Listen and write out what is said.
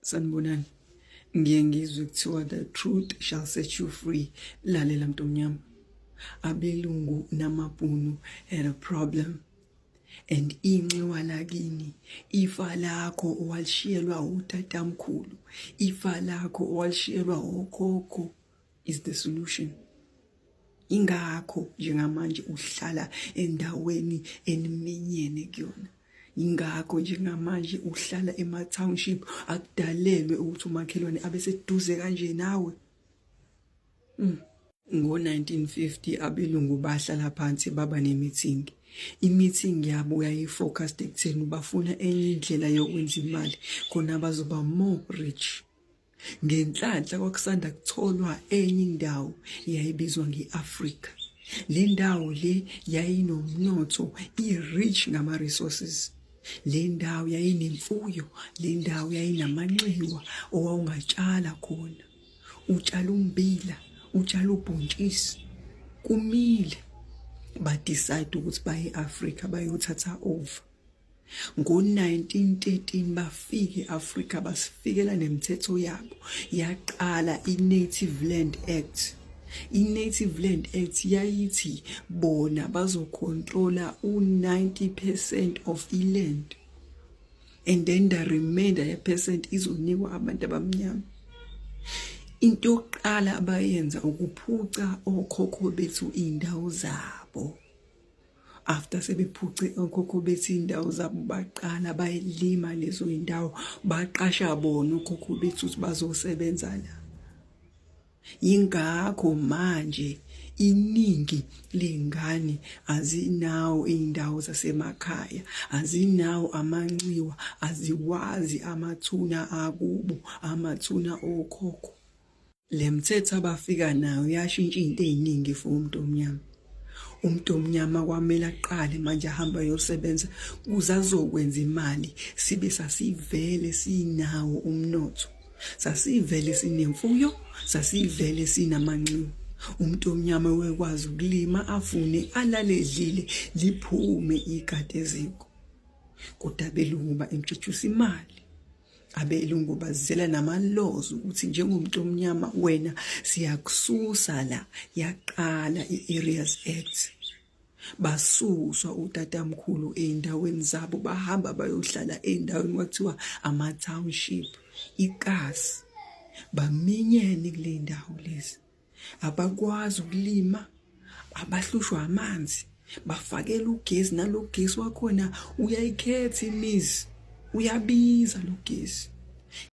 Sanibonani. Ngiye ngizwe kuthiwa the truth shall set you free. Lalela Mntomnyama. Abelungu namabhunu had a problem. And inxiwa lakini, ifa lakho owalishiyelwa utatamkhulu, ifa lakho owalishiyelwa okhokho is the solution. Ingakho njengamanje uhlala endaweni eniminyene kuyona. Ingakho njengamanje uhlala ema-township akudalelwe ukuthi umakhelwane abeseduze kanje nawe. Ngo-1950 abelungu bahlala phansi baba ne-meeting. I-meeting yabo yayifocused ekutheni bafuna enye indlela yokwenza imali khona bazoba more rich. Ngenhlanhla kwakusanda kutholwa enye indawo yayibizwa nge-Africa. Le ndawo le yayinomnotho, i-rich ngama-resources. Le ndawo yayinemfuyo, le ndawo yayinamanxiwa owawungatshala khona. Utshala ummbila, utshala ubhontshisi, kumile. Ba-decide ukuthi baye e-Africa bayothatha over. Ngo-1913 bafike e-Africa basifikela nemithetho yabo. Yaqala i-Native Land Act. I-Native Land Act yayithi bona bazocontrola u-90% of i-land. And then the remainder ye-percent izonikwa abantu abamnyama. Into yokuqala abayenza ukuphuca okhokho bethu indawo zabo. After sebephuce okhokho bethu indawo zabo baqala bayilima lezo indawo, baqasha bona okhokho bethu ukuthi bazosebenza la. Ingakho manje iningi lengane azinawo indawo zasemakhaya, azinawo amanxiwa, aziwazi amathuna akubo, amathuna okhokho. Le mthetho abafika nayo yashintsha izinto eziningi for umuntu omnyama. Umuntu omnyama kwamele aqale manje ahamba ayosebenza ukuze azokwenza imali, sibe sasivele sinawo umnotho. Sasivele sinemfuyo, sasivele sinamanxiwa. Umuntu omnyama wekwazi ukulima afune alale edlile liphume igadeziko. Kodwa abelungu ba-introduce imali. Abelungu bazela nama-laws ukuthi njengomuntu omnyama wena siyakususa la. Yaqala i-Areas Act. Basuswa utatamkhulu ey'ndaweni zabo bahamba bayohlala ey'ndaweni kwathiwa ama-township. Ikasi baminyene kule ndawo lezi. Abakwazi ukulima, abahlushwa amanzi, bafakela ugesi, nalo gesi wakhona uyayikhetha imizi, uyabiza lo gesi.